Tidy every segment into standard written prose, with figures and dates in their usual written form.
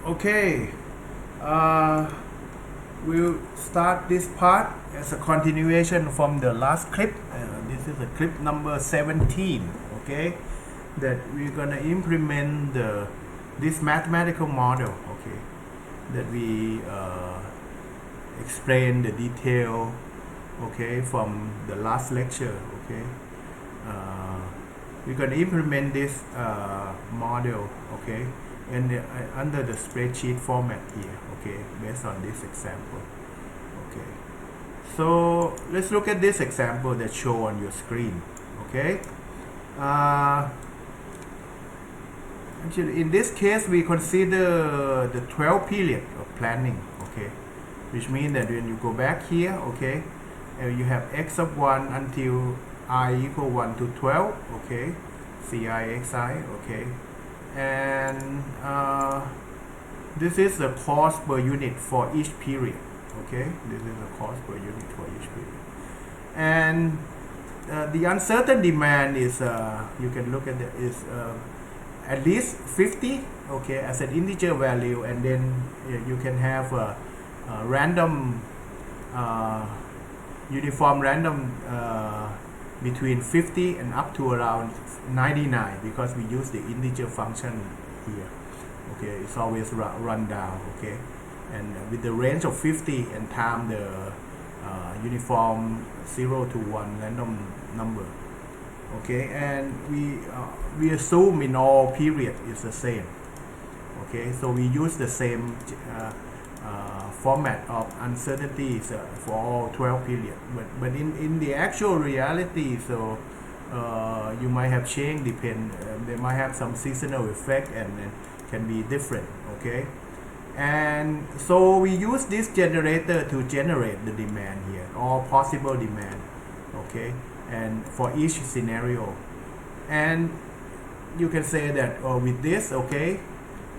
Okay, we'll start this part as a continuation from the last clip. This is a clip number 17. Okay, that we're gonna implement this mathematical model. Okay, that we explain the detail. Okay, from the last lecture. Okay, we're gonna implement this model. Okay. And under the spreadsheet format here, okay, based on this example. Okay, so let's look at this example that show on your screen. Okay, actually in this case we consider the 12 period of planning. Okay, which means that when you go back here, okay, you have x of 1 until I equal 1 to 12. Okay, CIXI. Okay, and this is the cost per unit for each period. Okay, this is the cost per unit for each period, and the uncertain demand is you can look at it is at least 50. Okay, as an integer value, and then you can have a random uniform random between 50 and up to around 99, because we use the integer function here. Okay, it's always run down. Okay, and with the range of 50 and time the uniform 0 to 1 random number. Okay, and we assume in all period is the same. Okay, so we use the same format of uncertainties for all 12 periods, but in the actual reality, so you might have change depend they might have some seasonal effect and can be different. Okay, and so we use this generator to generate the demand here, all possible demand. Okay, and for each scenario, and you can say that with this, okay,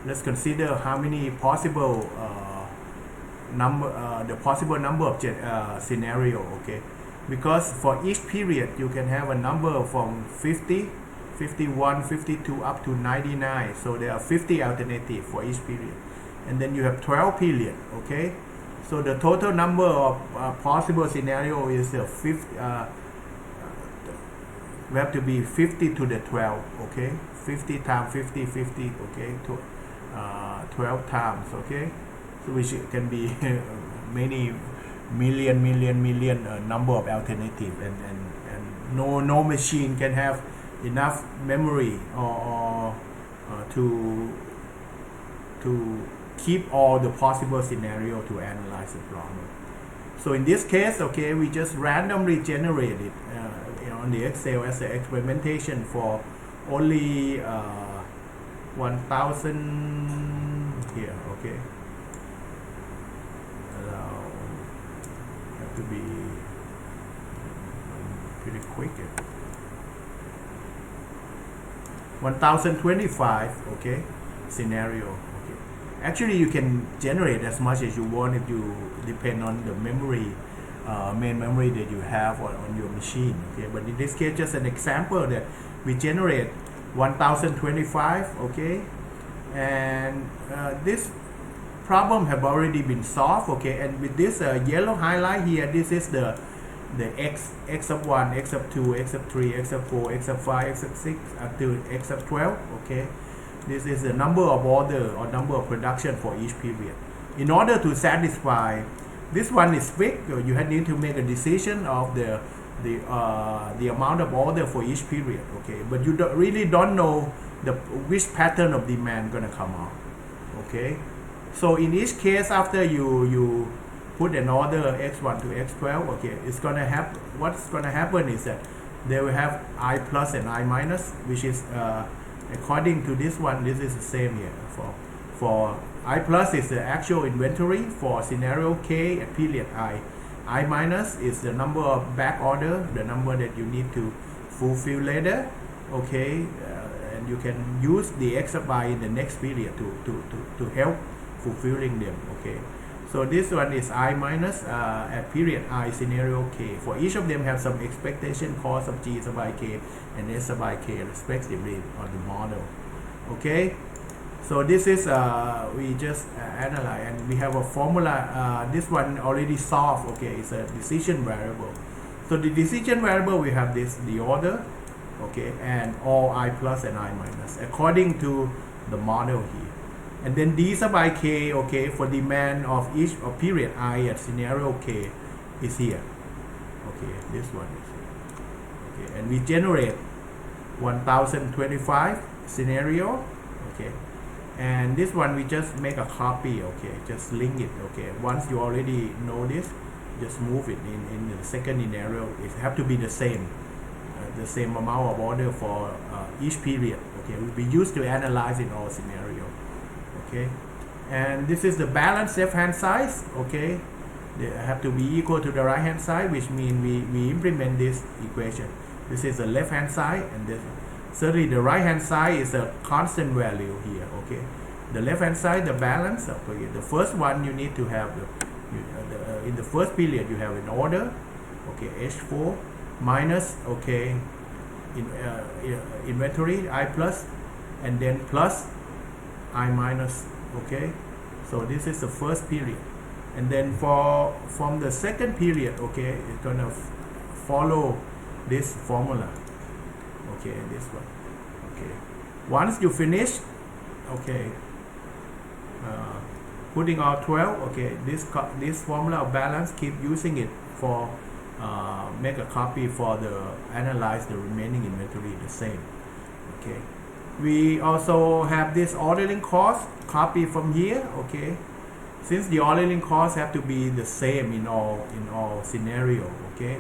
let's consider how many possible the possible number of scenario. Okay, because for each period you can have a number from 50, 51, 52 up to 99, so there are 50 alternatives for each period, and then you have 12 period. Okay, so the total number of possible scenario is 50. We have to be 50 to the 12. Okay, 50 times 50, 50. Okay, to 12 times. Okay, so which can be many million number of alternatives, and no machine can have enough memory or to keep all the possible scenario to analyze the problem. So in this case, okay, we just randomly generate it on the Excel as an experimentation for only 1000 here. Okay, have to be pretty quick. 1025. Okay, scenario. Okay, actually you can generate as much as you want if you depend on the memory, main memory that you have on your machine. Okay, but in this case, just an example that we generate 1025. Okay, and this problem have already been solved. Okay, and with this yellow highlight here, this is the x of 1, x of 2, x of 3, x of 4, x of 5, x of 6 up to x of 12. Okay, this is the number of order or number of production for each period. In order to satisfy this one is fixed, you need to make a decision of the amount of order for each period. Okay, but you really don't know which pattern of demand gonna come out. Okay, so in each case, after you put an order x1 to x12, okay, it's gonna happen. What's gonna happen is that they will have I plus and I minus, which is according to this one, this is the same here. For I plus is the actual inventory for scenario K at period I minus is the number of back order, the number that you need to fulfill later. Okay, and you can use the x of I in the next period to help fulfilling them. Okay, so this one is I minus at period I scenario K. For each of them have some expectation cost of G sub I K and S sub I K respectively on the model. Okay, So this is we just analyze, and we have a formula. This one already solved. Okay, it's a decision variable. So the decision variable, we have this, the order, okay, and all I plus and I minus according to the model here. And then d sub I k, okay, for demand of each of period I at scenario k is here. Okay, this one is here. Okay, and we generate 1025 scenario. Okay, and this one we just make a copy. Okay, just link it. Okay, once you already know this, just move it in the second scenario. It have to be the same amount of order for each period. Okay, will be used to analyze in all scenario. Okay, and this is the balance left hand side. Okay, they have to be equal to the right hand side, which means we implement this equation. This is the left hand side, and this certainly the right hand side is a constant value here. Okay, the left hand side, the balance. Okay, the first one you need to have in the first period you have an order. Okay, H4 minus, okay, inventory I plus, and then plus I minus. Okay, so this is the first period, and then from the second period, okay, it's gonna follow this formula. Okay, this one. Okay, once you finish, okay, putting out 12, okay, this formula of balance, keep using it for make a copy for the analyze the remaining inventory the same. Okay, we also have this ordering cost, copy from here. Okay, since the ordering costs have to be the same in all scenario. Okay,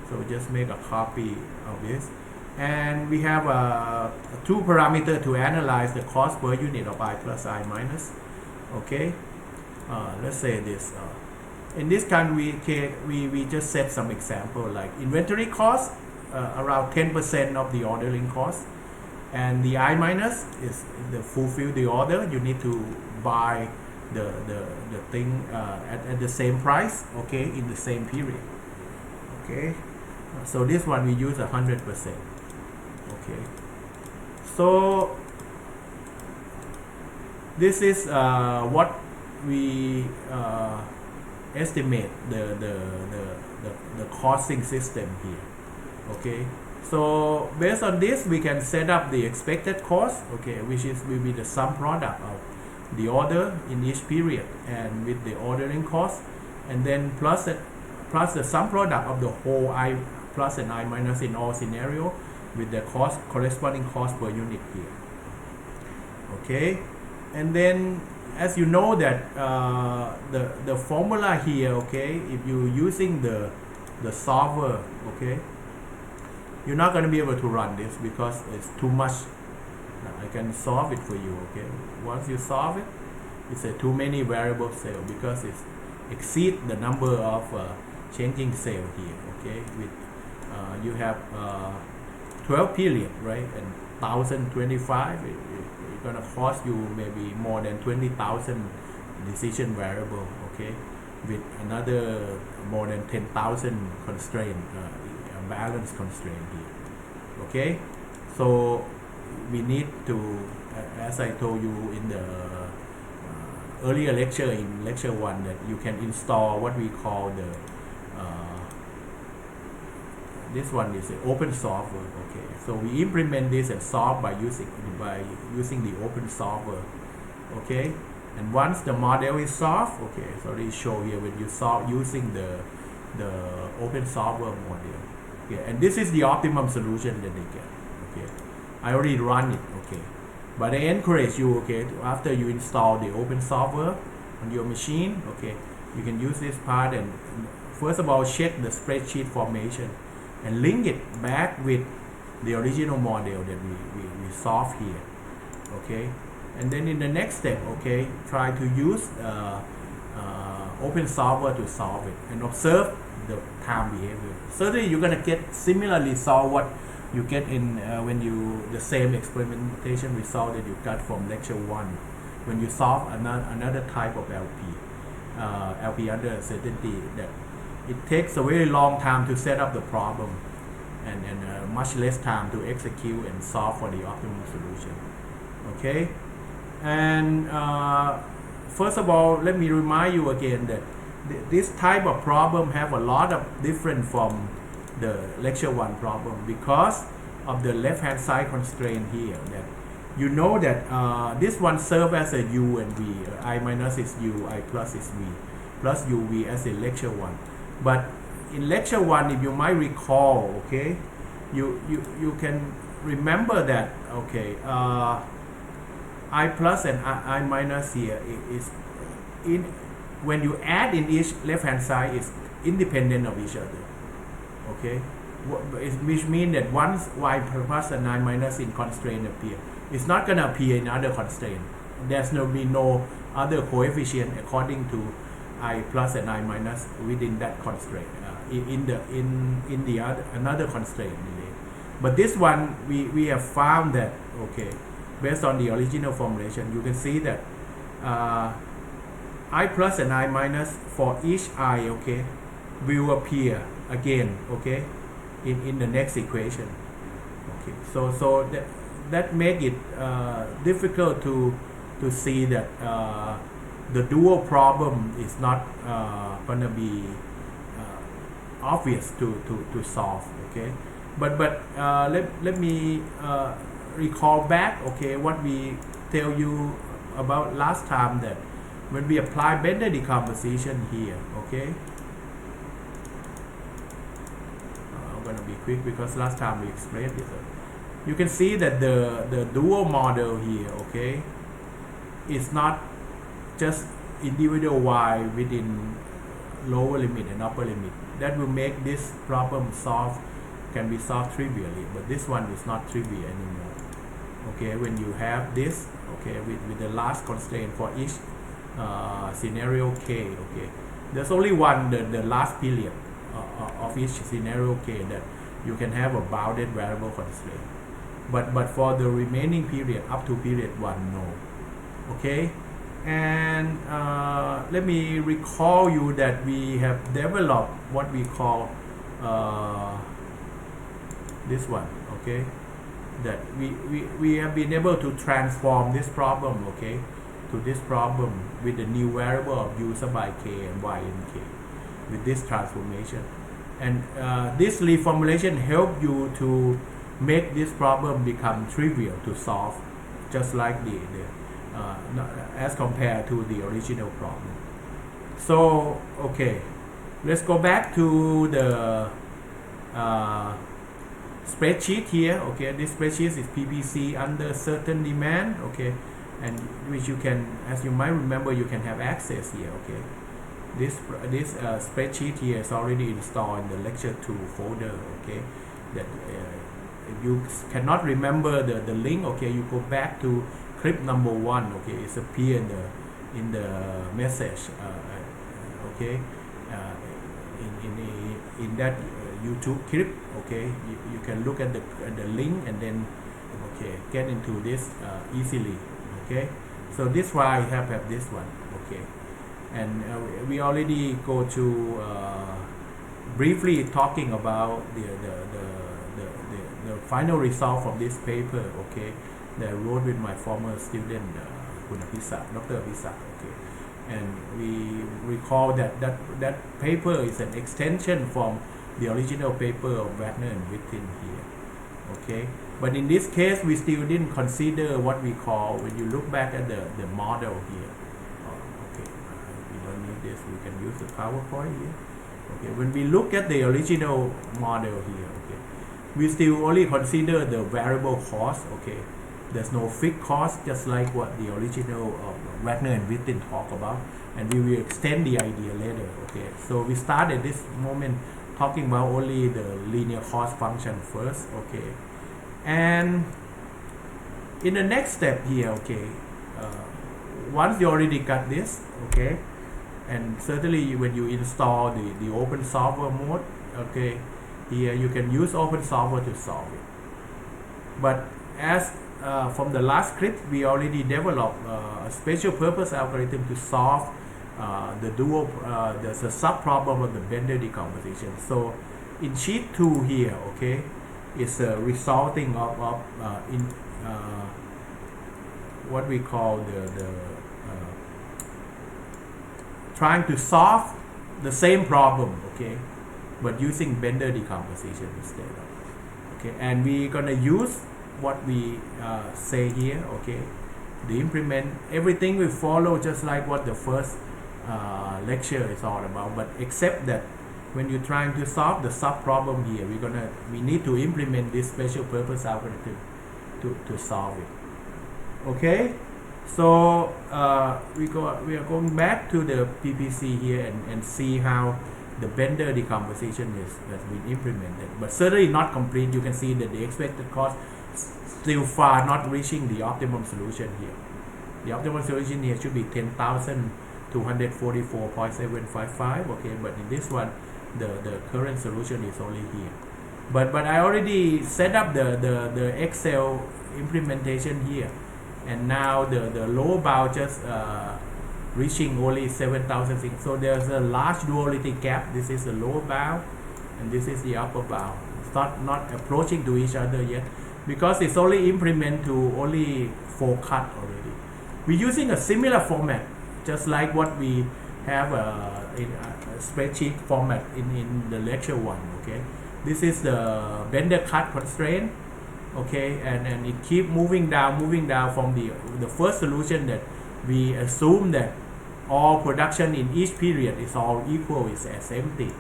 so just make a copy of this, and we have two parameter to analyze the cost per unit of I plus I minus. Okay, let's say this. In this kind, we just set some example like inventory cost, around 10% of the ordering cost, and the I minus is the fulfill the order. You need to buy the thing at the same price. Okay, in the same period. Okay, so this one we use 100%. Okay, so this is what we estimate the costing system here. Okay, so based on this we can set up the expected cost, okay, which will be the sum product of the order in each period and with the ordering cost, and then plus the sum product of the whole I plus and I minus in all scenario with the cost corresponding cost per unit here. Okay, and then as you know that the formula here, okay, if you using the solver, okay, you're not going to be able to run this because it's too much. I can solve it for you. Okay, once you solve it, it's a too many variable cell because it exceed the number of changing cell here. Okay, with you have 12 period, right, and 1025. It's gonna cost you maybe more than 20,000 decision variable. Okay, with another more than 10,000 constraint, balance constraint here. Okay, so we need to, as I told you in the earlier lecture, in lecture 1, that you can install what we call the this one is an open solver. Okay, so we implement this and solve by using the open solver. Okay, and once the model is solved, okay, so they show here when you solve using the open solver model. Okay, and this is the optimum solution that they get. Okay, I already run it. Okay, but I encourage you, okay, after you install the open solver on your machine, okay, you can use this part and first of all check the spreadsheet formation and link it back with the original model that we solved here. Okay, and then in the next step, okay, try to use open solver to solve it and observe the time behavior. Certainly you're gonna get similarly solve what you get in when you the same experimentation result that you got from lecture 1 when you solve another type of LP under uncertainty, that it takes a very long time to set up the problem and much less time to execute and solve for the optimal solution. Okay, And first of all, let me remind you again that this type of problem have a lot of different from the lecture 1 problem because of the left hand side constraint here, that you know that this one serve as a u and v, I minus is u, I plus is v, plus uv as in lecture 1. But in lecture 1, if you might recall, okay, you can remember that, okay, I plus and I minus here is in when you add in each left hand side is independent of each other, okay, which means that once y plus and I minus in constraint appear, it's not going to appear in other constraint. There's no be no other coefficient according to I plus and I minus within that constraint in the other another constraint. But this one we have found that, okay, based on the original formulation, you can see that I plus and I minus for each I, okay, will appear again, okay, in the next equation. Okay, so that make it difficult to see that the dual problem is not gonna be obvious to solve, okay. But let me recall back, okay, what we tell you about last time, that when we apply Bender decomposition here, okay, I'm going to be quick because last time we explained this. You can see that the dual model here, okay, is not just individual y within lower limit and upper limit. That will make this problem can be solved trivially, but this one is not trivial anymore, okay. When you have this, okay, with the last constraint for each scenario k, okay, there's only one, the last period of each scenario k, that you can have a bounded variable constraint, but for the remaining period up to period 1, no, okay. And let me recall you that we have developed what we call this one, okay, that we have been able to transform this problem, okay, to this problem with the new variable of u sub by k and y in k with this transformation. And this reformulation help you to make this problem become trivial to solve, just like as compared to the original problem. So, okay, let's go back to the spreadsheet here, okay. This spreadsheet is PPC under certain demand, okay, and which you can, as you might remember, you can have access here, okay. This spreadsheet here is already installed in the lecture 2 folder, okay. That if you cannot remember the link, okay, you go back to clip number 1, okay, it's appear in the message, okay, in that YouTube clip, okay. You can look at the link and then, okay, get into this easily, okay. So this why I have this one, okay. And we already go to briefly talking about the final result from this paper, okay, that I wrote with my former student Dr. Apisak, okay. And we recall that paper is an extension from the original paper of Wagner and Wittin here, okay. But in this case, we still didn't consider what we call, when you look back at the model here, okay, we don't need this, we can use the PowerPoint here, okay. When we look at the original model here, okay, we still only consider the variable cost, okay. There's no fixed cost, just like what the original Wagner and Wittin talk about, and we will extend the idea later, okay. So we start at this moment talking about only the linear cost function first, okay. And in the next step here, okay, once you already got this, okay, and certainly when you install the open solver mode, okay, here you can use open solver to solve it. But as from the last clip, we already developed a special purpose algorithm to solve the sub problem of the Bender decomposition. So in sheet 2 here, okay, is resulting of what we call the trying to solve the same problem, okay, but using Bender decomposition instead of, okay, and we're gonna use what we say here, okay, the implement everything we follow just like what the first lecture is all about, but except that when you're trying to solve the sub problem here, we need to implement this special purpose algorithm to solve it. Okay, so we are going back to the PPC here and see how the Bender decomposition has been implemented, but certainly not complete. You can see that the expected cost still far not reaching the optimum solution here. The optimum solution here should be 10,244.755, okay, but in this one the current solution is only here. But I already set up the Excel implementation here, and now the lower bound just reaching only 7,000. So there's a large duality gap. This is the lower bound and this is the upper bound. It's not approaching to each other yet because it's only implement to only 4 cut already. We're using a similar format just like what we have in a spreadsheet format in the lecture 1, okay. This is the Bender cut constraint, okay, and it keep moving down from the first solution that we assume that all production in each period is all equal, is as empty,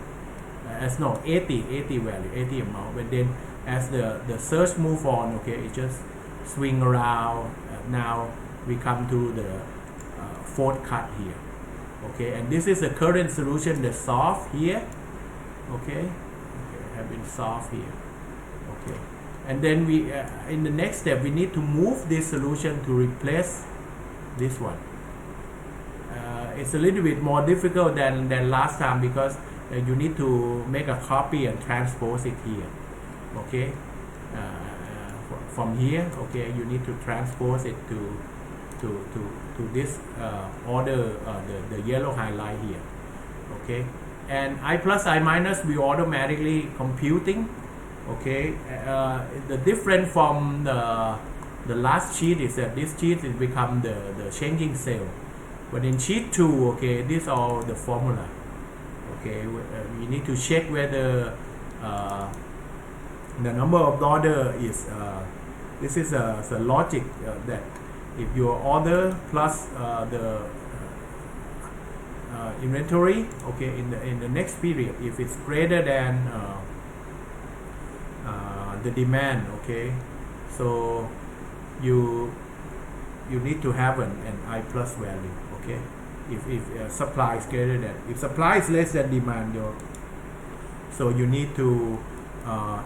as no 80 value, 80 amount, but then as the search move on, okay, it just swing around. Now we come to the 4th cut here, okay, and this is the current solution that's solved here, okay, have been solved here, okay, and then we in the next step we need to move this solution to replace this one. It's a little bit more difficult than last time because you need to make a copy and transpose it here, okay, from here, okay, you need to transpose it to this order, the yellow highlight here, okay, and I plus I minus we automatically computing, okay. The difference from the last sheet is that this sheet is become the changing cell, but in sheet 2, okay, these are the formula, okay. We need to check whether the number of order is this is a logic that if your order plus the inventory, okay, in the next period, if it's greater than the demand, okay, so you need to have an I plus value, okay. If supply is greater than, if supply is less than demand, so you need to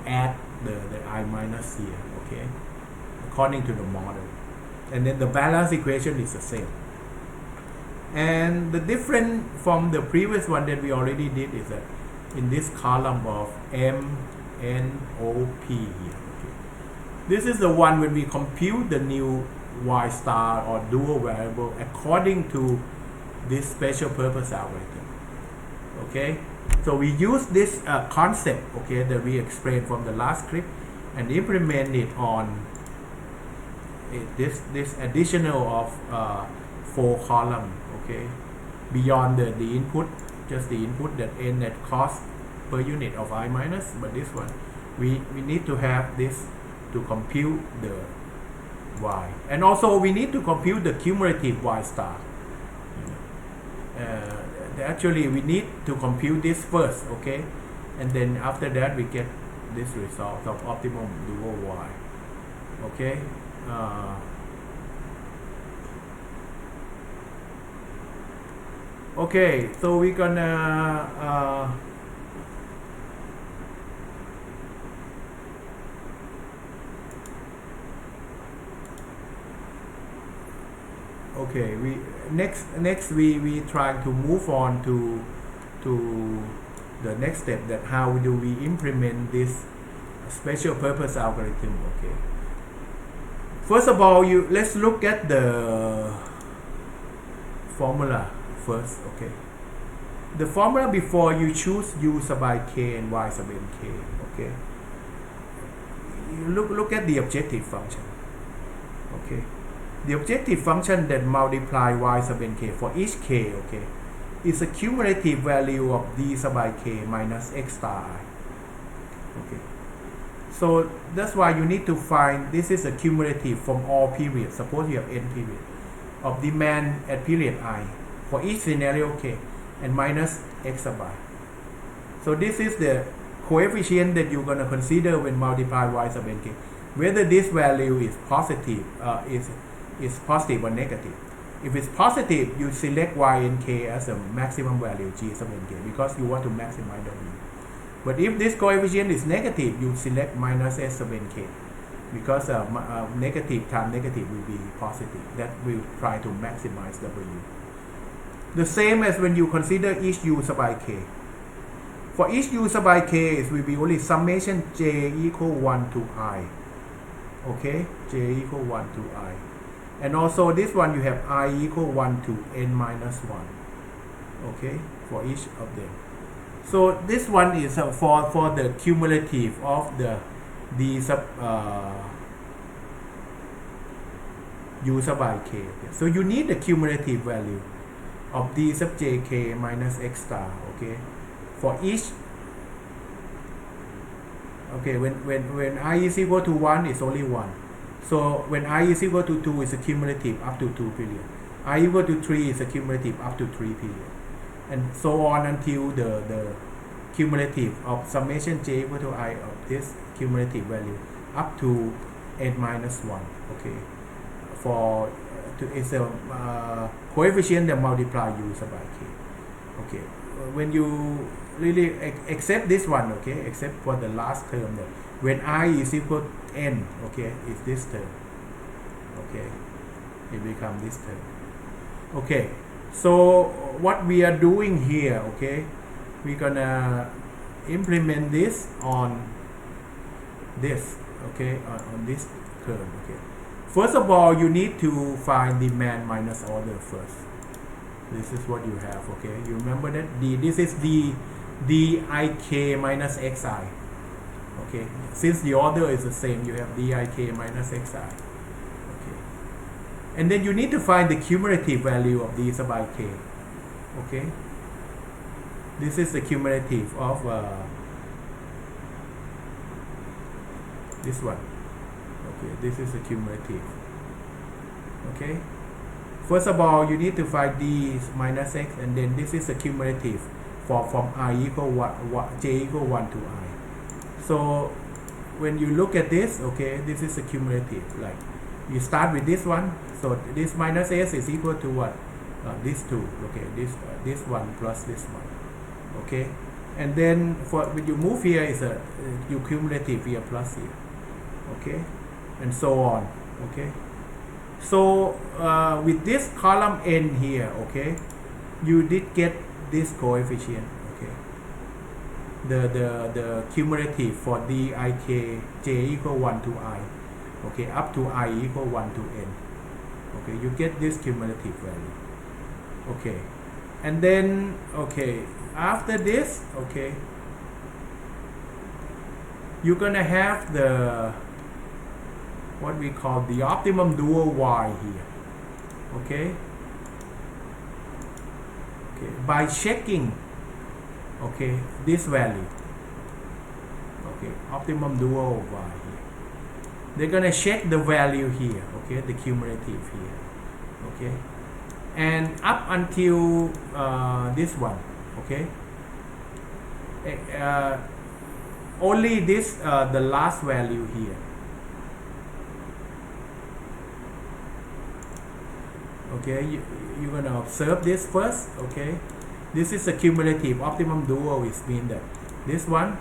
add the I minus here, okay, according to the model, and then the balance equation is the same. And the difference from the previous one that we already did is that in this column of M, N, O, P here, okay, this is the one when we compute the new Y star or dual variable according to this special purpose algorithm, okay. So we use this concept, okay, that we explained from the last clip and implement it on this additional of 4 column, okay, beyond the input, just the input that n net cost per unit of I minus, but this one we need to have this to compute the Y, and also we need to compute the cumulative Y star. Actually we need to compute this first, okay, and then after that we get this result of optimum dual Y, okay. Okay, so we're gonna okay, we next we trying to move on to the next step, that how do we implement this special purpose algorithm, okay. First of all, let's look at the formula first, okay. The formula before you choose U sub I k and Y sub n k, okay. You look at the objective function, okay. the objective function that multiply y sub n k for each k, okay, is a cumulative value of d sub I k minus x star I. Okay, so that's why you need to find, this is a cumulative from all periods. Suppose you have n period of demand at period I for each scenario k and minus x sub I. So this is the coefficient that you're going to consider when multiply y sub n k, whether this value is positive, is positive or negative. If it's positive, you select y n k as a maximum value g sub n k because you want to maximize w. But if this coefficient is negative, you select minus s sub n k because negative times negative will be positive. That will try to maximize w. The same as when you consider each u sub I k. For each u sub I k, it will be only summation j equal 1 to I. Okay, j equal 1 to I. And also this one you have I equal 1 to n minus 1. Okay, for each of them. So this one is for the cumulative of the d sub u sub I k. Okay. So you need the cumulative value of d sub j k minus x star. Okay, for each. Okay, when I is equal to 1, it's only 1. So when I is equal to 2, is a cumulative up to 2 period. I equal to 3 is a cumulative up to 3 period. And so on until the cumulative of summation j equal to I of this cumulative value up to n minus 1. Okay, for it's a coefficient that multiply u sub I k. Okay, when you really accept this one, okay, except for the last term, that when I is equal to n, okay, is this term. Okay, it becomes this term. Okay, so what we are doing here, okay, we're gonna implement this on this, okay, on this term. Okay, first of all, you need to find demand minus order first. This is what you have. Okay, you remember that this is dik minus xi. Okay, since the order is the same, you have dik minus xi. Okay, and then you need to find the cumulative value of d sub I k. Okay, this is the cumulative of this one. Okay, this is the cumulative. Okay, first of all, you need to find d minus x, and then this is the cumulative from I equal 1, j equal 1 to I. So when you look at this, okay, this is a cumulative. Like you start with this one, so this minus s is equal to what? This 2. Okay, this one plus this one. Okay, and then for when you move here is you cumulative here plus here. Okay, and so on. Okay, so with this column n here, okay, you did get this coefficient. Okay, the cumulative for dik j equal 1 to I. Okay, up to I equal 1 to n. Okay, you get this cumulative value. Okay, and then okay, after this, okay, you're gonna have the what we call the optimum dual y here. Okay, okay, by checking, okay, this value, okay, optimum dual y here, they're gonna check the value here, okay, the cumulative here. Okay, and up until this one, okay, only this the last value here. Okay, you're gonna observe this first. Okay, this is a cumulative. Optimum dual is mean that this one,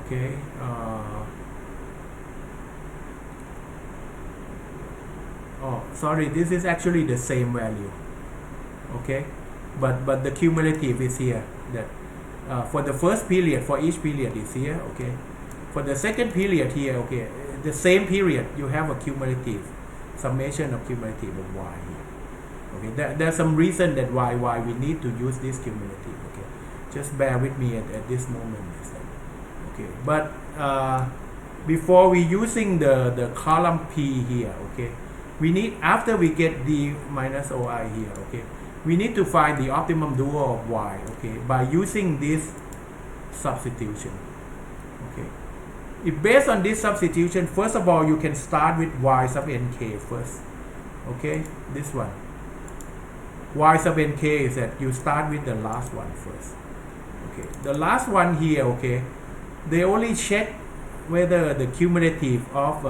okay, oh sorry, this is actually the same value. Okay, but the cumulative is here. That for the first period, for each period is here. Okay, for the second period here, okay, the same period you have a cumulative summation of cumulative of y here. Okay, there's some reason that why we need to use this cumulative. Okay, just bear with me at this moment. Okay, but before we using the column p here, okay, we need, after we get d minus oi here, okay, we need to find the optimum dual of y, okay, by using this substitution. Okay, if based on this substitution, first of all you can start with y sub nk first. Okay, this one y sub nk is that you start with the last one first. Okay, the last one here, okay, they only check whether the cumulative of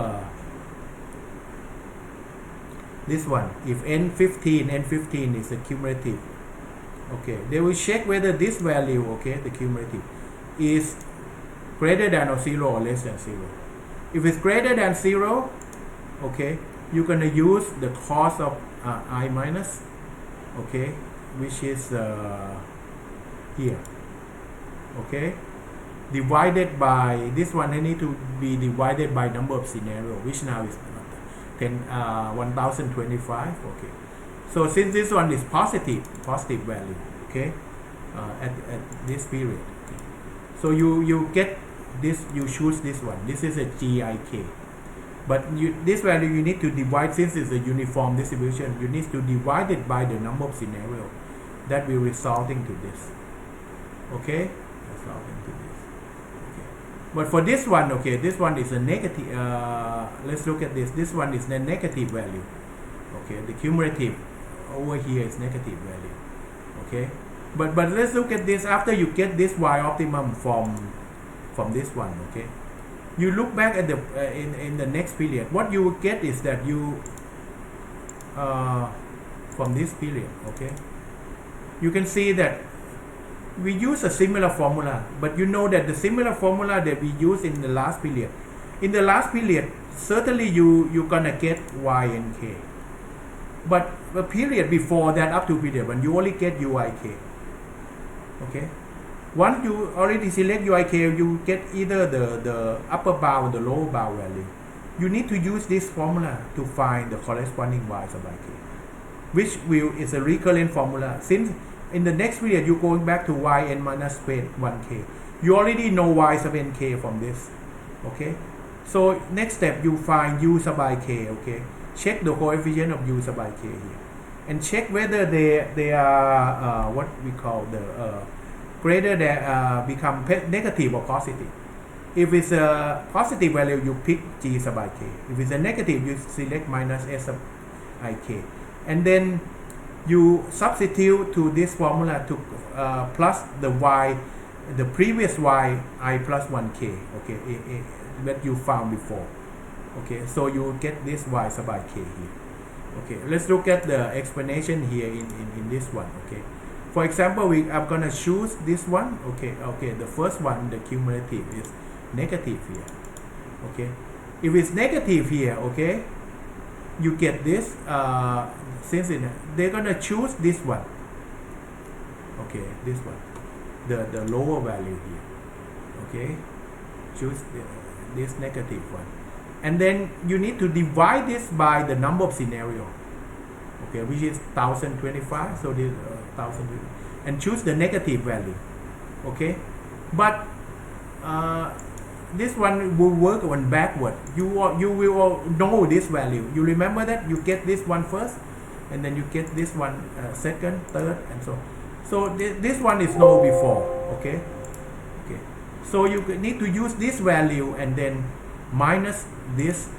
this one, if n15 is the cumulative, okay, they will check whether this value, okay, the cumulative is greater than or 0 or less than 0. If it's greater than 0, okay, you're going to use the cost of I minus, okay, which is here, okay, divided by this one. They need to be divided by number of scenario, which now is 1025. Okay, so since this one is positive value, okay, at this period, okay. So you get this, you choose this one. This is a GIK, but this value you need to divide, since it's a uniform distribution, you need to divide it by the number of scenario that will resulting to this, okay, resulting to this. Okay, but for this one, okay, this one is a negative. Let's look at this. This one is a negative value. Okay, the cumulative over here is negative value. Okay, but let's look at this. After you get this y optimum from this one, okay, you look back at the in the next period, what you will get is that you from this period, okay, you can see that we use a similar formula, but you know that the similar formula that we use in the last period, certainly you're gonna get y and k, but the period before that, up to period when you only get uik. Okay, once you already select uik, you get either the upper bound or the lower bound value. You need to use this formula to find the corresponding y sub ik, which is a recurrent formula. Since in the next period you're going back to yn minus 1k, you already know y sub nk from this. Okay, so next step, you find u sub ik. Okay, check the coefficient of u sub ik here, and check whether they are what we call the greater than become negative or positive. If it's a positive value, you pick g sub ik. If it's a negative, you select minus s sub ik, and then you substitute to this formula to plus the y, the previous y I plus 1k, okay, that you found before. Okay, so you get this y sub ik here. Okay, let's look at the explanation here in this one. Okay, for example, I'm gonna choose this one. Okay, the first one, the cumulative, is negative here. Okay, if it's negative here, okay, you get this, since they're gonna choose this one. Okay, this one, the lower value here. Okay, choose this negative one, and then you need to divide this by the number of scenario, okay, which is 1025. So this 1000, and choose the negative value. Okay, but this one will work on backward. You will know this value. You remember that you get this one first, and then you get this one second, third, and so this one is known before. Okay, so you need to use this value and then minus this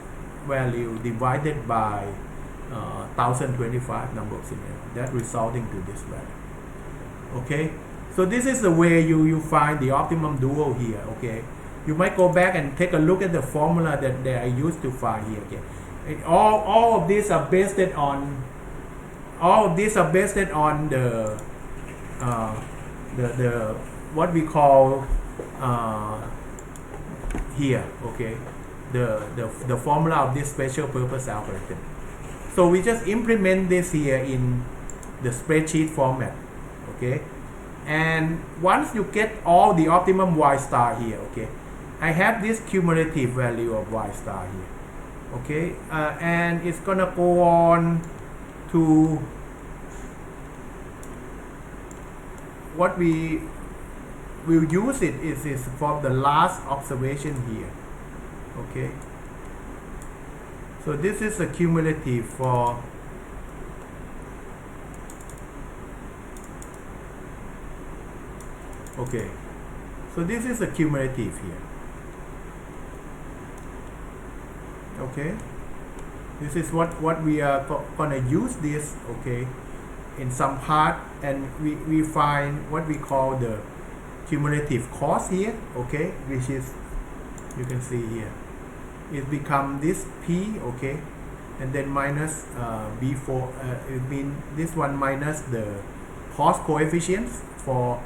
value divided by 1025 number of scenarios, that resulting to this value. Okay, so this is the way you find the optimum dual here. Okay, you might go back and take a look at the formula that I used to find here. Okay, all of these are based on the what we call here. Okay, the formula of this special purpose algorithm. So we just implement this here in the spreadsheet format. Okay, and once you get all the optimum y star here, okay, I have this cumulative value of y star here. Okay, and it's gonna go on to what we will use it is from the last observation here. Okay, So this is a cumulative for okay. So this is a cumulative here. Okay. This is what we are gonna use this, okay, in some part, and we find what we call the cumulative cost here, okay, which is, you can see here, it become this P, okay, and then minus B4, it means this one minus the cost coefficients for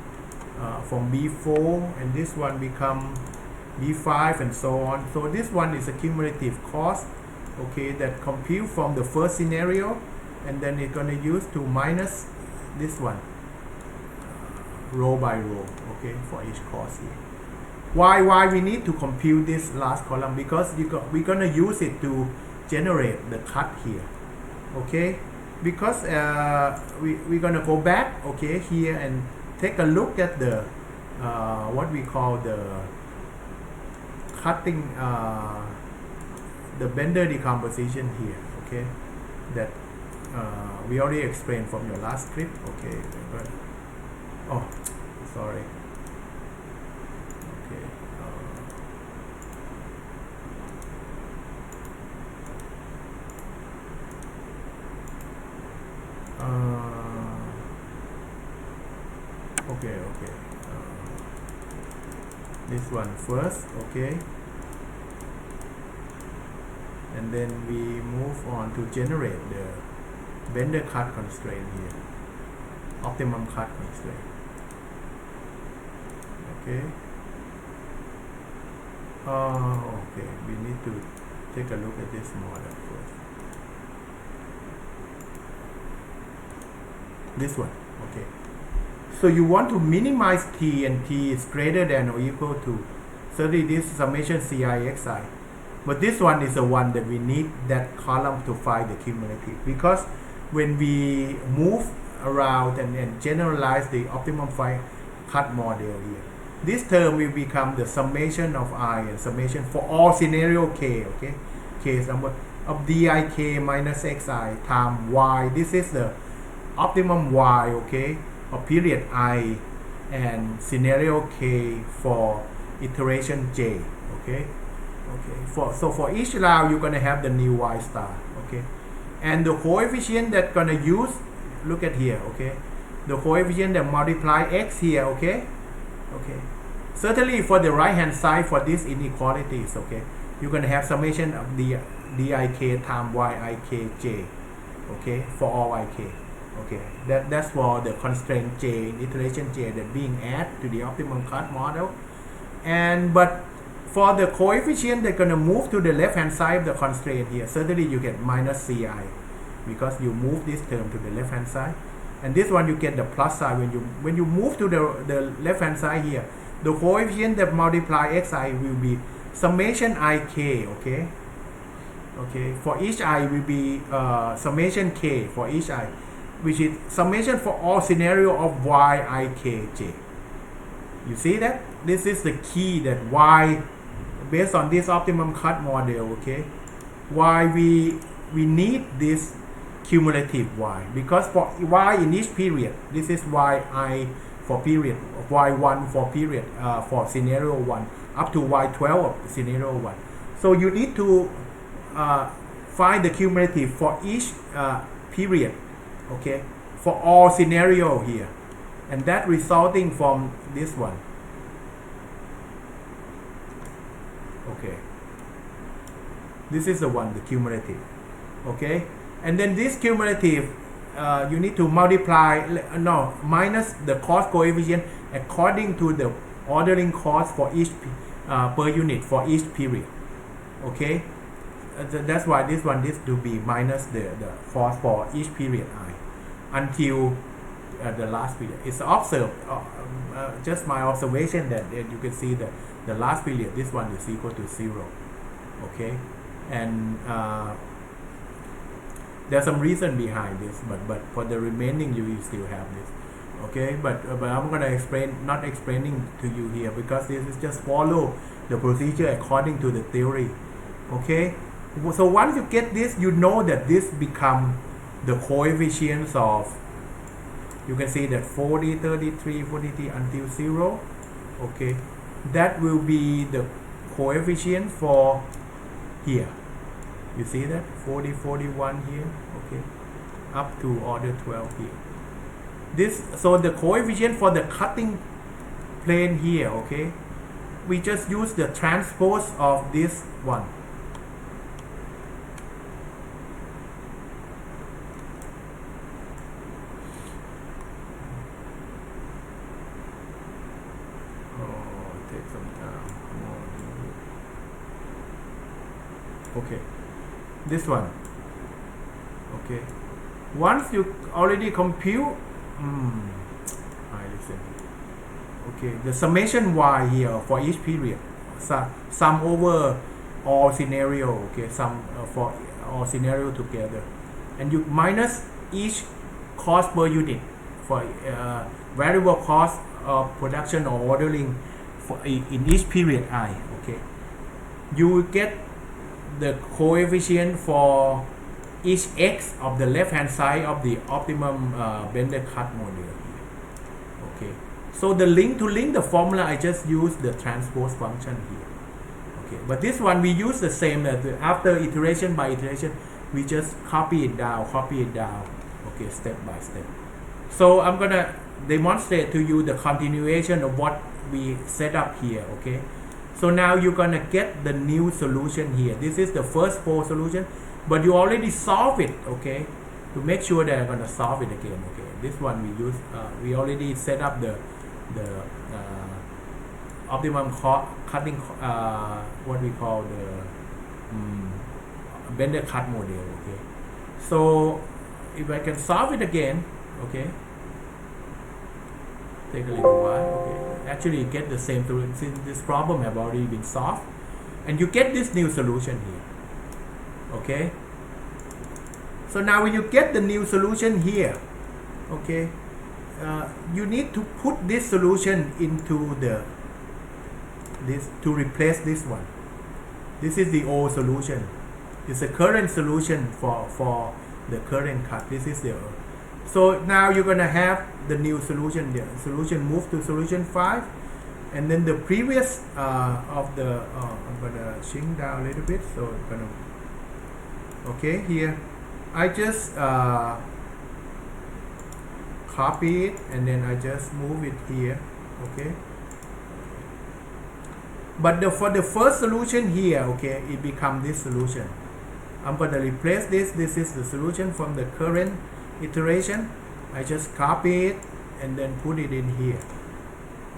from B4, and this one become B5 and so on. So this one is a cumulative cost, okay, that compute from the first scenario, and then it's going to use to minus this one row by row, okay, for each cost here. Why we need to compute this last column? Because we're going to use it to generate the cut here, okay, because we're going to go back, okay, here and take a look at the what we call the cutting, the Bender decomposition here, okay, that we already explained from your last script, okay, but oh, sorry, okay, okay, this one first, okay, and then we move on to generate the Bender cut constraint here, optimum cut constraint, okay. Okay, we need to take a look at this model first. This one, okay. So you want to minimize T, and T is greater than or equal to 30, this summation CIXI. But this one is the one that we need that column to find the cumulative, because when we move around and generalize the optimum cut model here, this term will become the summation of I and summation for all scenario K, okay, case number of DIK minus XI times Y. This is the optimum Y, okay, of period I and scenario K for iteration J, okay. So for each round you're gonna have the new Y star, okay, and the coefficient that gonna use, look at here, okay, the coefficient that multiply X here, okay. Certainly for the right hand side for these inequalities, okay, you're gonna have summation of the DIK times YIKJ, okay, for all IK, okay. That's for the constraint J, iteration J that being added to the optimum cut model, and but for the coefficient that's going to move to the left hand side of the constraint here, certainly you get minus CI because you move this term to the left hand side, and this one you get the plus side when you move to the left hand side here. The coefficient that multiply xi will be summation ik, okay, for each I will be summation k for each I, which is summation for all scenario of yikj. You see that this is the key, that why, based on this optimum cut model, okay, why we need this cumulative y, because for y in each period, this is yi for period, y1 for period for scenario 1 up to y12 of scenario 1. So you need to find the cumulative for each period, okay, for all scenario here, and that resulting from this one. Okay, this is the one, the cumulative, okay, and then this cumulative you need to multiply, minus the cost coefficient according to the ordering cost for each per unit for each period, okay. That's why this to be minus the cost for each period I until the last period. It's observed, just my observation, that you can see that the last period, this one is equal to 0, okay, and there's some reason behind this, but for the remaining you will still have this, okay, but I'm gonna explain, not explaining to you here, because this is just follow the procedure according to the theory, okay. So once you get this, you know that this become the coefficients of, you can see that 40, 33, 43 until 0. Okay, that will be the coefficient for here. You see that 40, 41 here. Okay, up to order 12 here. This, so the coefficient for the cutting plane here, okay, we just use the transpose of this one. Oh, take some time. Okay, this one. Okay, once you already compute, listen. Okay, the summation y here for each period, sum over all scenario. Okay, sum for all scenario together, and you minus each cost per unit for variable cost of production or ordering for in each period I. Okay, you will get the coefficient for each x of the left hand side of the optimum Bender cut model. Okay, so the link the formula, I just use the transpose function here. Okay, but this one we use the same after iteration by iteration, we just copy it down. Okay, step by step. So I'm gonna demonstrate to you the continuation of what we set up here. Okay, so now you're gonna get the new solution here. This is the first 4 solution, but you already solve it. Okay, to make sure that I'm gonna solve it again. Okay, this one we use we already set up the optimum cutting what we call the Bender cut model. Okay, so if I can solve it again, okay, take a little while. Okay, actually you get the same solution since this problem have already been solved, and you get this new solution here. Okay, so now when you get the new solution here, okay, you need to put this solution into this to replace this one. This is the old solution. It's a current solution for the current cut. This is the, so now you're gonna have the new solution there. Solution move to solution 5, and then the previous of the I'm gonna shrink down a little bit, so I'm gonna, okay, here I just copy it and then I just move it here. Okay, but for the first solution here, okay, it becomes this solution. I'm going to replace this. This is the solution from the current iteration. I just copy it and then put it in here.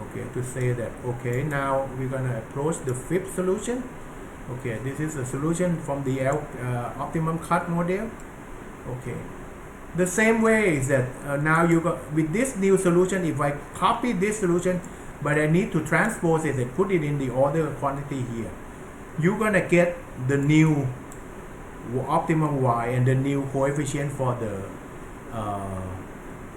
Okay, to say that, okay, now we're going to approach the 5th solution. Okay, this is the solution from the optimum cut model. Okay, the same way is that now you got with this new solution, if I copy this solution but I need to transpose it and put it in the order quantity here, you're gonna get the new optimum y and the new coefficient for the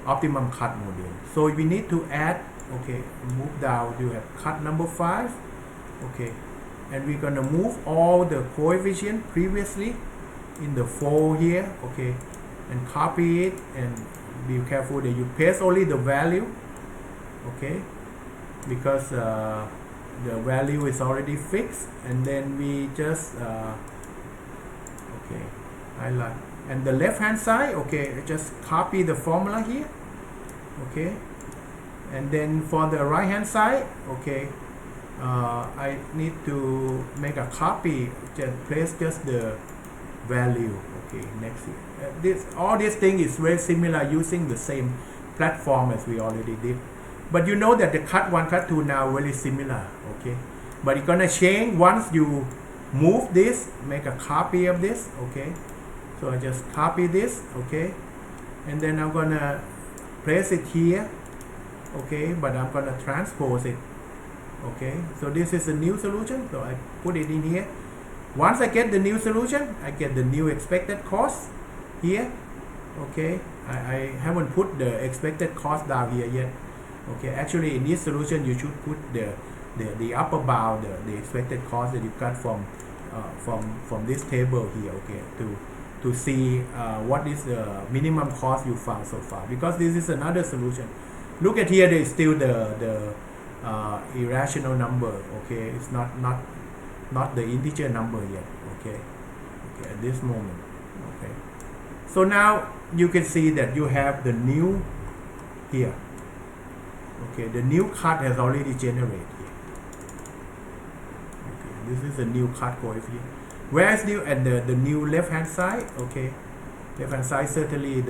optimum cut model. So we need to add, okay, move down, you have cut number 5. Okay, and we're gonna move all the coefficient previously in the 4 here. Okay, and copy it, and be careful that you paste only the value. Okay, because the value is already fixed, and then we just okay, highlight, and the left hand side, okay, just copy the formula here. Okay, and then for the right hand side, okay, I need to make a copy, just place just the value. Okay, next this, all this thing is very similar, using the same platform as we already did, but you know that the cut 1, cut 2 now very similar. Okay, but it's gonna change once you move this, make a copy of this. Okay, so I just copy this. Okay, and then I'm gonna place it here. Okay, but I'm gonna transpose it. Okay, so this is a new solution, so I put it in here. Once I get the new solution, I get the new expected cost here. Okay, I haven't put the expected cost down here yet. Okay, actually in this solution you should put the upper bound, the expected cost that you got from from this table here, okay, to see what is the minimum cost you found so far, because this is another solution. Look at here, there is still the irrational number, okay. It's not the integer number yet, okay, at this moment, okay. So now you can see that you have the new here, okay. The new cut has already generated here, okay. This is the new cut coefficient. Where is new and the new left hand side, okay. Left hand side, certainly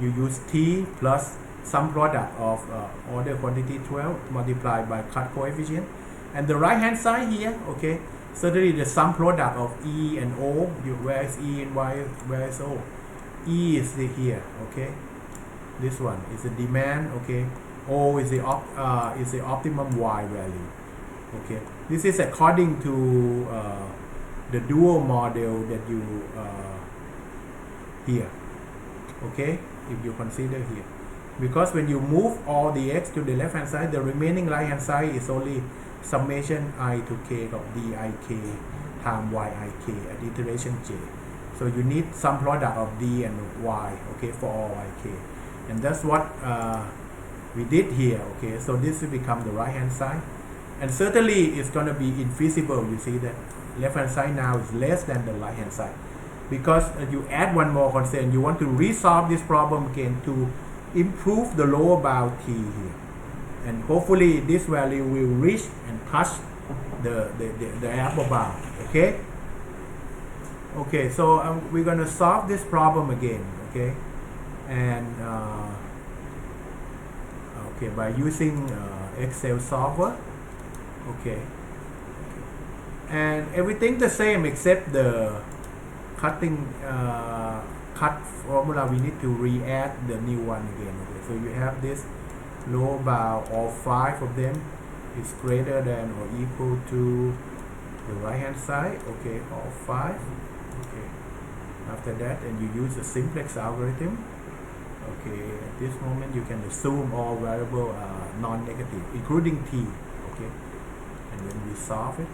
you use t plus sum product of order quantity 12 multiplied by cut coefficient, and the right hand side here, okay, certainly the sum product of E and O. Where is E and where is O? E is here, okay. This one is the demand, okay. O is the optimum Y value, okay. This is according to the dual model that you here, okay, if you consider here, because when you move all the x to the left hand side, the remaining right hand side is only summation I to k of dik times yik at iteration j. So you need some product of d and y, okay, for all ik, and that's what we did here, okay. So this will become the right hand side, and certainly it's going to be infeasible. You see that left hand side now is less than the right hand side, because you add one more constraint. You want to resolve this problem again to improve the lower bound t here, and hopefully this value will reach and touch the upper bound, okay. Okay, so we're going to solve this problem again, okay, and okay, by using Excel solver, okay, and everything the same except the cutting cut formula. We need to re-add the new one again, okay. So you have this lower bound, all 5 of them is greater than or equal to the right hand side, okay, all 5, okay. After that, and you use the simplex algorithm, okay. At this moment you can assume all variable are non-negative, including t, okay, and then we solve it.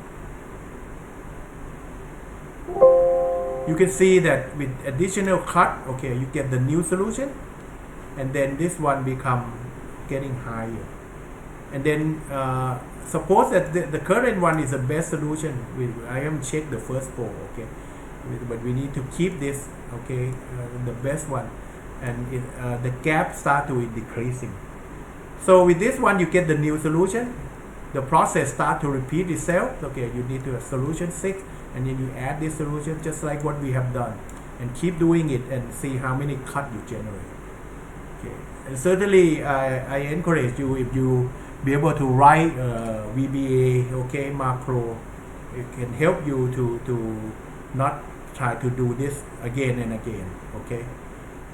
You can see that with additional cut, okay, you get the new solution, and then this one become getting higher, and then suppose that the current one is the best solution. I haven't checked the first 4, okay, but we need to keep this, okay, the best one, and the gap start to be decreasing. So with this one you get the new solution, the process start to repeat itself, okay. You need to have solution 6, and then you add this solution just like what we have done, and keep doing it and see how many cut you generate, okay. And certainly I encourage you, if you be able to write VBA, okay, macro, it can help you to not try to do this again and again, okay.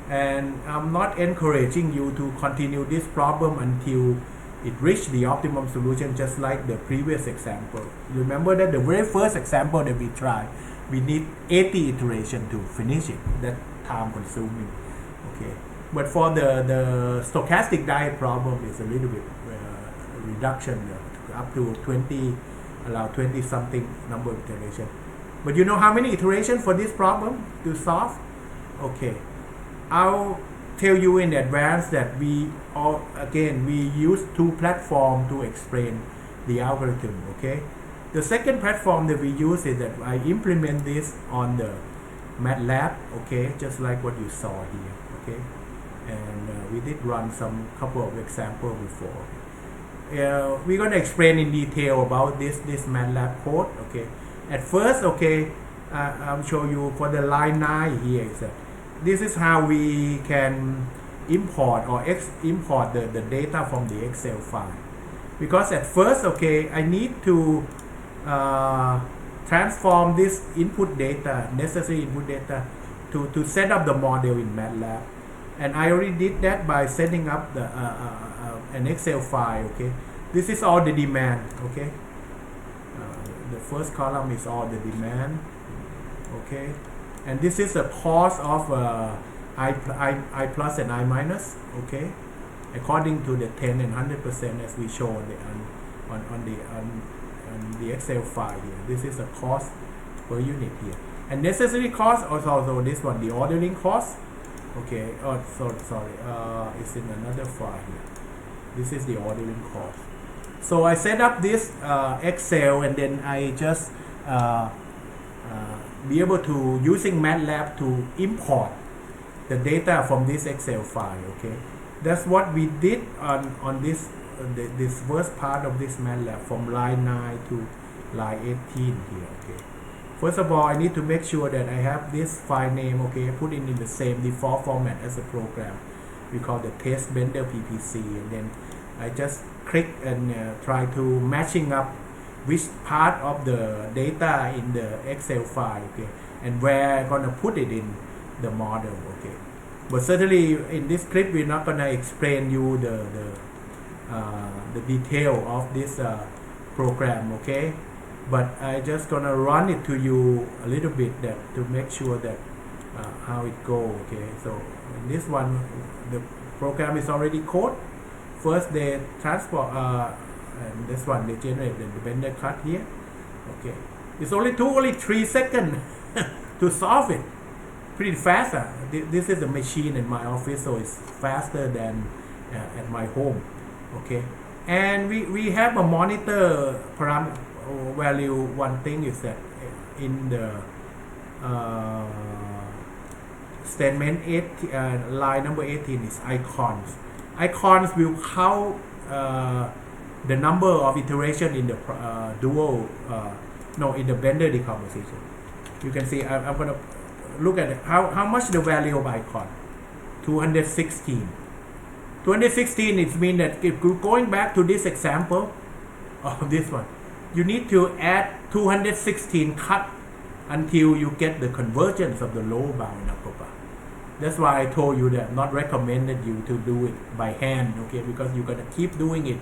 And I'm not encouraging you to continue this problem until it reached the optimum solution, just like the previous example. Remember that the very first example that we tried, we need 80 iterations to finish it. That time consuming, okay. But for the stochastic diet problem, is a little bit reduction up to 20, allow 20 something number of iterations. But you know how many iterations for this problem to solve? Okay, I'll tell you in advance that we use 2 platforms to explain the algorithm, okay. The second platform that we use is that I implement this on the MATLAB, okay, just like what you saw here, okay. And we did run some couple of examples before. We're going to explain in detail about this MATLAB code, okay. At first, okay, I'll show you for the line 9 here is that this is how we can import or import the data from the Excel file. Because at first, okay, I need to transform this input data, necessary input data, to set up the model in MATLAB. And I already did that by setting up the an Excel file, okay. This is all the demand, okay. The first column is all the demand, okay. And this is the cost of I plus and I minus, okay, according to the 10 and 100% as we show on the Excel file here. This is the cost per unit here. And necessary cost also this one, the ordering cost. Okay, oh sorry, it's in another file here. This is the ordering cost. So I set up this Excel, and then I just be able to, using MATLAB, to import the data from this Excel file. Okay, that's what we did on this this first part of this MATLAB, from line 9 to line 18 here. Okay, first of all, I need to make sure that I have this file name, okay, put it in the same default format as the program. We call the test Bender PPC, and then I just click and try to matching up which part of the data in the Excel file, okay, and where I'm gonna put it in the model. Okay, but certainly in this clip we're not gonna explain you the detail of this program, okay, but I just gonna run it to you a little bit, that to make sure that how it go. Okay, so in this one the program is already code. First they transport and this one they generate the Bender cut here. Okay, it's only 3 seconds to solve it. Pretty fast. This is a machine in my office, so it's faster than at my home. Okay, and we have a monitor value. One thing is that in the statement 8, line number 18 is icons. Icons will count the number of iteration in the in the Bender decomposition. You can see I'm going to look at how much the value of icon. 216. 216, it means that if you're going back to this example of this one, you need to add 216 cut until you get the convergence of the lower bound and upper bound. That's why I told you that not recommended you to do it by hand, okay, because you're gonna keep doing it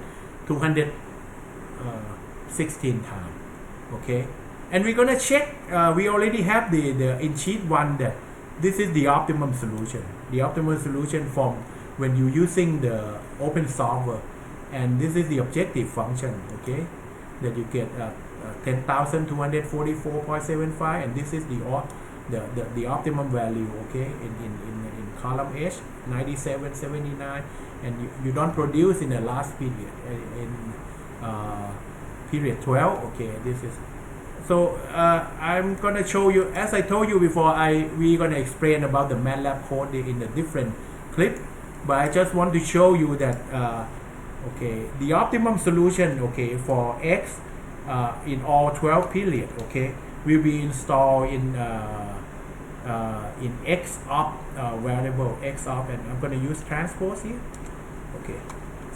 216 times. Okay, and we're gonna check. We already have the in sheet 1 that this is the optimum solution. The optimum solution from when you're using the open solver, and this is the objective function. Okay, that you get 10,244.75, and this is the optimum value. Okay, in column H, 97.79, and you don't produce in the last period in period 12. Okay, this is so I'm gonna show you, as I told you before, we're gonna explain about the MATLAB code in a different clip, but I just want to show you that okay, the optimum solution, okay, for X in all 12 period, okay, will be installed in X op variable X op, and I'm going to use transpose here. Okay,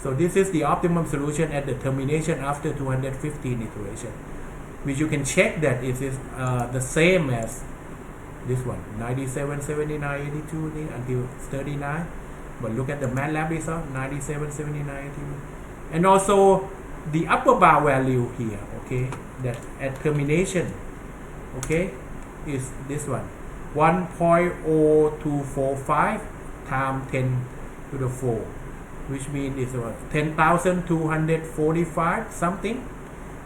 so this is the optimum solution at the termination after 215 iteration, which you can check that it is the same as this one, 97, 79, 82 until 39. But look at the MATLAB result, 97, 79, 82. And also the upper bound value here, okay, that at termination, okay, is this one, 1.0245 times 10 to the 4, which means it's what, 10,245 something.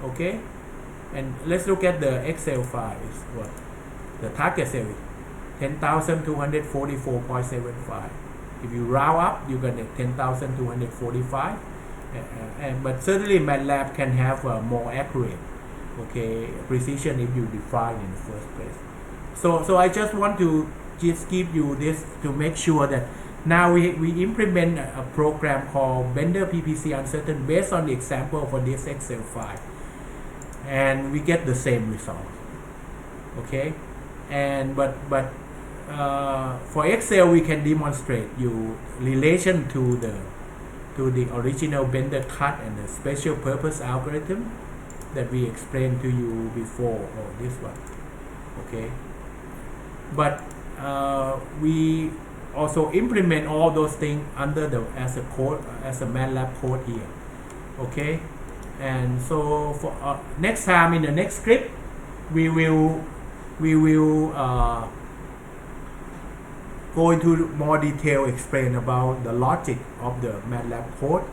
Okay, and let's look at the Excel file. Is what the target cell is 10,244.75. If you round up, you get 10,245. But certainly MATLAB can have more accurate, okay, precision if you define in the first place. So I just want to just give you this to make sure that now we implement a program called Bender PPC uncertain based on the example for this Excel file, and we get the same result. Okay, and but for Excel we can demonstrate you relation to the original Bender cut and the special purpose algorithm that we explained to you before, or this one. Okay, but we also implement all those things under as a code, as a MATLAB code here. Okay, and so for next time in the next script we will go into more detail, explain about the logic of the MATLAB code,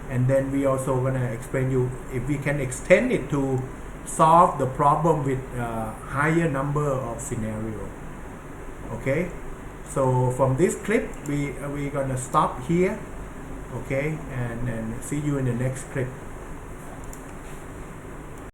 and then we also gonna explain you if we can extend it to solve the problem with higher number of scenario. Okay, so from this clip we gonna stop here. Okay, and see you in the next clip.